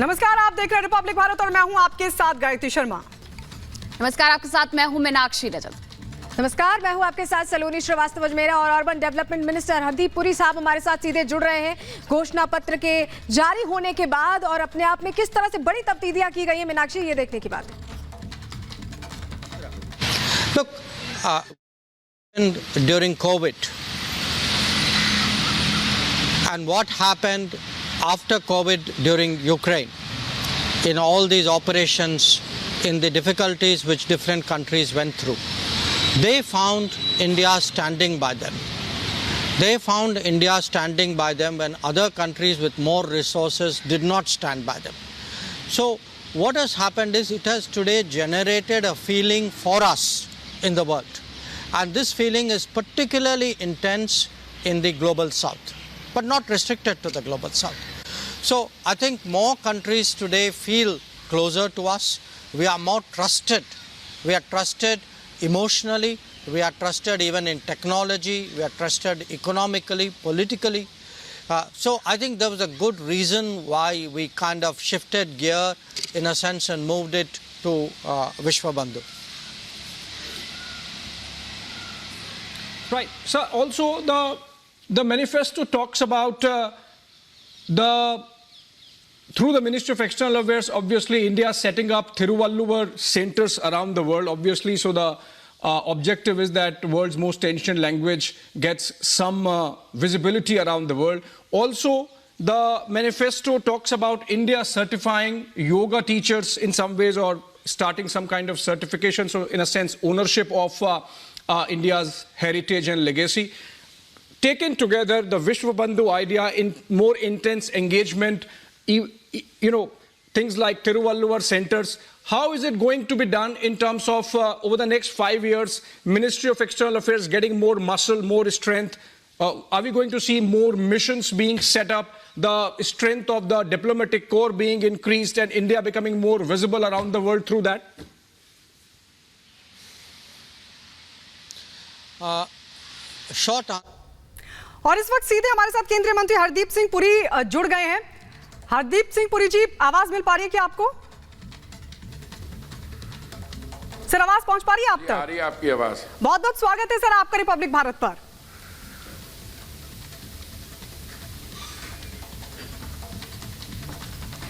नमस्कार, आप देख रहे हैं रिपब्लिक भारत और मैं हूं आपके साथ गायत्री शर्मा। नमस्कार, आपके साथ मैं हूं मीनाक्षी रजत। नमस्कार, मैं हूं आपके साथ सलोनी श्रीवास्तव अजमेरा और urban development minister Hardeep Puri साहब हमारे साथ सीधे जुड़ रहे हैं। घोषणा पत्र के जारी होने के बाद और अपने आप में किस तरह से बड़ी तब्दीलियां की गई है, मीनाक्षी, ये देखने की बात है। Look, during COVID and what happened after COVID during Ukraine, in all these operations, in the difficulties which different countries went through, they found India standing by them. They found India standing by them when other countries with more resources did not stand by them. So what has happened is it has today generated a feeling for us in the world. And this feeling is particularly intense in the global south, but not restricted to the global south. So I think more countries today feel closer to us. We are more trusted. We are trusted emotionally. We are trusted even in technology. We are trusted economically, politically. So I think there was a good reason why we kind of shifted gear in a sense and moved it to Vishwa Bandhu. Right. So also the manifesto talks about through the Ministry of External Affairs, obviously India setting up Thiruvalluvar centers around the world, obviously. So the objective is that world's most ancient language gets some visibility around the world. Also, the manifesto talks about India certifying yoga teachers in some ways or starting some kind of certification. So in a sense, ownership of India's heritage and legacy. Taken together, the Vishwa Bandhu idea in more intense engagement, things like Thiruvalluvar centers, how is it going to be done in terms of over the next 5 years, Ministry of External Affairs getting more muscle, more strength? Are we going to see more missions being set up, the strength of the diplomatic corps being increased and India becoming more visible around the world through that? Short answer. और इस वक्त सीधे हमारे साथ केंद्रीय मंत्री हरदीप सिंह पुरी जुड़ गए हैं। हरदीप सिंह पुरी जी, आवाज मिल पा रही है क्या आपको? सर, आवाज पहुंच पा रही है आप तक? आ रही है आपकी आवाज। बहुत बहुत स्वागत है सर आपका रिपब्लिक भारत पर।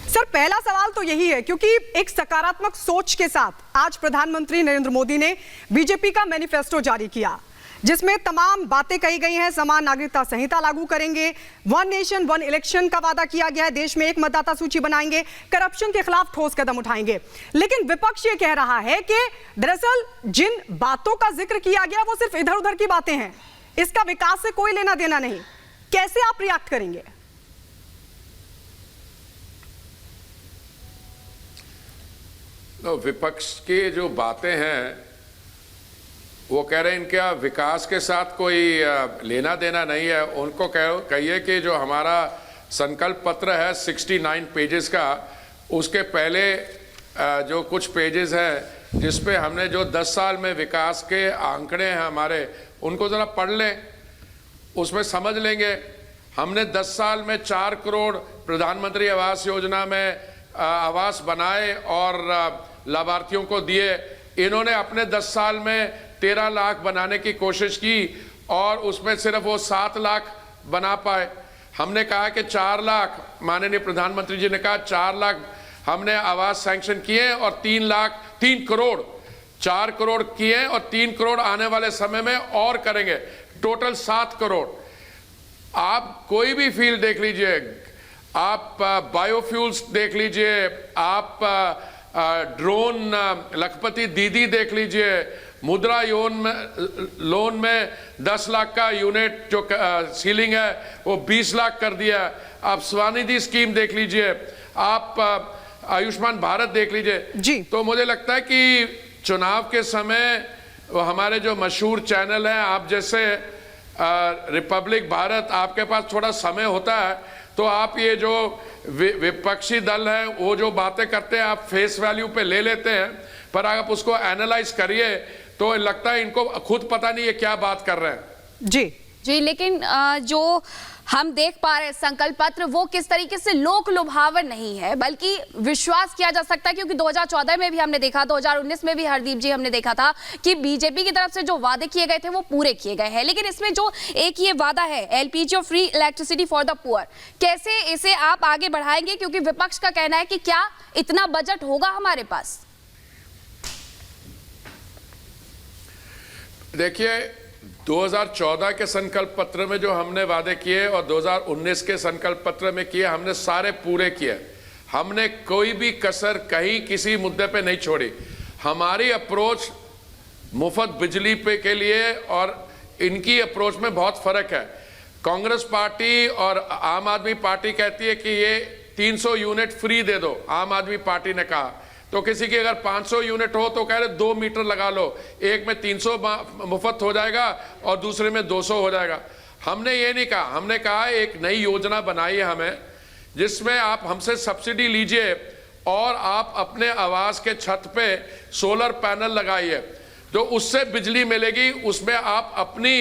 सर, पहला सवाल तो यही है, क्योंकि एक सकारात्मक सोच के साथ आज प्रधानमंत्री नरेंद्र मोदी ने बीजेपी का मैनिफेस्टो जारी किया, जिसमें तमाम बातें कही गई हैं। समान नागरिकता संहिता लागू करेंगे, वन नेशन वन इलेक्शन का वादा किया गया है, देश में एक मतदाता सूची बनाएंगे, करप्शन के खिलाफ ठोस कदम उठाएंगे। लेकिन विपक्ष ये कह रहा है कि दरअसल जिन बातों का जिक्र किया गया वो सिर्फ इधर उधर की बातें हैं, इसका विकास से कोई लेना देना नहीं। कैसे आप रिएक्ट करेंगे? विपक्ष की जो बातें हैं वो कह रहे हैं इनका विकास के साथ कोई लेना देना नहीं है। उनको कहिए कि जो हमारा संकल्प पत्र है 69 पेजेस का, उसके पहले जो कुछ पेजेस हैं जिसपे हमने जो 10 साल में विकास के आंकड़े हैं हमारे, उनको ज़रा पढ़ लें, उसमें समझ लेंगे। हमने 10 साल में 4 करोड़ प्रधानमंत्री आवास योजना में आवास बनाए और लाभार्थियों को दिए। इन्होंने अपने 10 साल में 13 लाख बनाने की कोशिश की और उसमें सिर्फ वो 7 लाख बना पाए। हमने कहा कि 4 लाख, माननीय प्रधानमंत्री जी ने कहा 4 लाख हमने आवास सैंक्शन किए और 3 करोड़ 4 करोड़ किए और 3 करोड़ आने वाले समय में और करेंगे, टोटल 7 करोड़। आप कोई भी फील्ड देख लीजिए, आप बायोफ्यूल्स देख लीजिए, आप ड्रोन लखपति दीदी देख लीजिए, मुद्रा लोन में 10 लाख का यूनिट जो सीलिंग है वो 20 लाख कर दिया। आप स्वनिधि स्कीम देख लीजिए, आप आयुष्मान भारत देख लीजिए जी। तो मुझे लगता है कि चुनाव के समय वो हमारे जो मशहूर चैनल हैं, आप जैसे रिपब्लिक भारत, आपके पास थोड़ा समय होता है तो आप ये जो विपक्षी दल है वो जो बातें करते हैं आप फेस वैल्यू पे ले लेते हैं, पर आप उसको एनालाइज करिए तो लगता है इनको खुद पता नहीं है क्या बात कर रहे हैं। जी जी, लेकिन जो हम देख पा रहे हैं संकल्प पत्र, वो किस तरीके से लोक लुभावन नहीं है, बल्कि विश्वास किया जा सकता है। क्योंकि 2014 में भी हमने देखा, 2019 में भी हरदीप जी हमने देखा था कि बीजेपी की तरफ से जो वादे किए गए थे वो पूरे किए गए हैं। लेकिन इसमें जो एक ये वादा है एलपीजी और free electricity for the poor, कैसे इसे आप आगे बढ़ाएंगे? क्योंकि विपक्ष का कहना है कि क्या इतना बजट होगा हमारे पास? देखिए, 2014 के संकल्प पत्र में जो हमने वादे किए और 2019 के संकल्प पत्र में किए, हमने सारे पूरे किए। हमने कोई भी कसर कहीं किसी मुद्दे पे नहीं छोड़ी। हमारी अप्रोच मुफ्त बिजली पे के लिए और इनकी अप्रोच में बहुत फर्क है। कांग्रेस पार्टी और आम आदमी पार्टी कहती है कि ये 300 यूनिट फ्री दे दो। आम आदमी पार्टी ने कहा, तो किसी की अगर 500 यूनिट हो तो कह रहे 2 मीटर लगा लो, एक में 300 मुफ्त हो जाएगा और दूसरे में 200 हो जाएगा। हमने ये नहीं कहा, हमने कहा एक नई योजना बनाई है हमें, जिसमें आप हमसे सब्सिडी लीजिए और आप अपने आवास के छत पे सोलर पैनल लगाइए, तो उससे बिजली मिलेगी। उसमें आप अपनी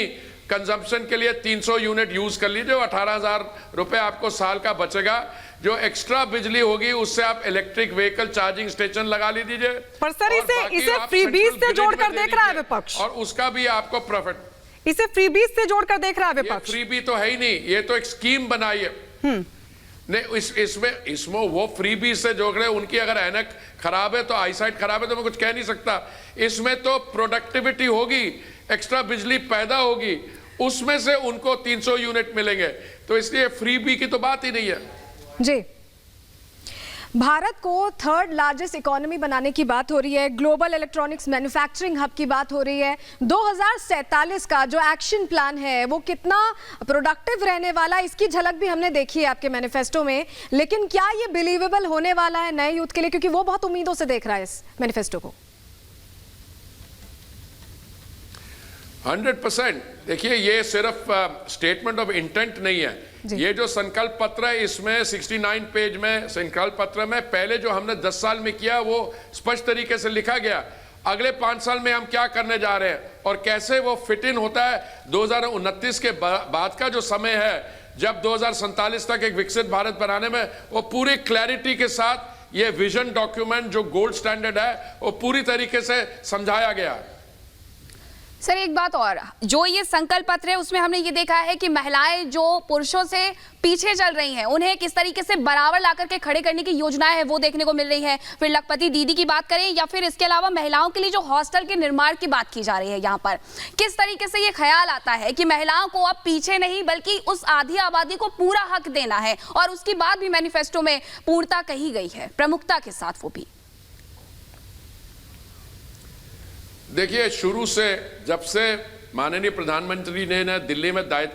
कंजम्पशन के लिए 300 यूनिट यूज कर लीजिए, 18,000 रुपए आपको साल का बचेगा। जो एक्स्ट्रा बिजली होगी उससे आप इलेक्ट्रिक व्हीकल चार्जिंग स्टेशन लगा लीजिए। पर सर इसे फ्रीबीज से जोड़कर देख रहा है विपक्ष, और उसका भी आपको प्रॉफिट। इसे फ्रीबीज से जोड़कर देख रहा है विपक्ष। फ्रीबी तो है ही नहीं, ये तो एक स्कीम बनाई है। नहीं, इसमें वो फ्रीबी से जोड़ रहे। उनकी अगर ऐनक खराब है तो आईसाइट खराब है तो मैं कुछ कह नहीं सकता। इसमें तो प्रोडक्टिविटी होगी, एक्स्ट्रा बिजली पैदा होगी, उसमें से उनको 300 यूनिट मिलेंगे। तो इसलिए फ्रीबी की तो बात ही नहीं है जी। भारत को थर्ड लार्जेस्ट इकोनॉमी बनाने की बात हो रही है, ग्लोबल इलेक्ट्रॉनिक्स मैन्युफैक्चरिंग हब की बात हो रही है। 2047 का जो एक्शन प्लान है वो कितना प्रोडक्टिव रहने वाला है, इसकी झलक भी हमने देखी है आपके मैनिफेस्टो में। लेकिन क्या ये बिलीवेबल होने वाला है नए यूथ के लिए, क्योंकि वो बहुत उम्मीदों से देख रहा है इस मैनिफेस्टो को? 100%। देखिए, ये सिर्फ स्टेटमेंट ऑफ इंटेंट नहीं है। ये जो संकल्प पत्र है, इसमें 69 पेज में संकल्प पत्र में पहले जो हमने 10 साल में किया वो स्पष्ट तरीके से लिखा गया। अगले 5 साल में हम क्या करने जा रहे हैं और कैसे वो फिट इन होता है 2029 के बाद का जो समय है, जब 2047 तक एक विकसित भारत बनाने में, वो पूरी क्लैरिटी के साथ ये विजन डॉक्यूमेंट जो गोल्ड स्टैंडर्ड है वो पूरी तरीके से समझाया गया। सर, एक बात और, जो ये संकल्प पत्र है उसमें हमने ये देखा है कि महिलाएं जो पुरुषों से पीछे चल रही हैं, उन्हें किस तरीके से बराबर लाकर के खड़े करने की योजनाएं हैं वो देखने को मिल रही है। फिर लखपति दीदी की बात करें या फिर इसके अलावा महिलाओं के लिए जो हॉस्टल के निर्माण की बात की जा रही है, यहाँ पर किस तरीके से ये ख्याल आता है कि महिलाओं को अब पीछे नहीं बल्कि उस आधी आबादी को पूरा हक देना है, और उसकी बात भी मैनिफेस्टो में पूर्णता कही गई है, प्रमुखता के साथ वो भी। देखिए, शुरू से जब से माननीय प्रधानमंत्री ने दिल्ली में दायित्व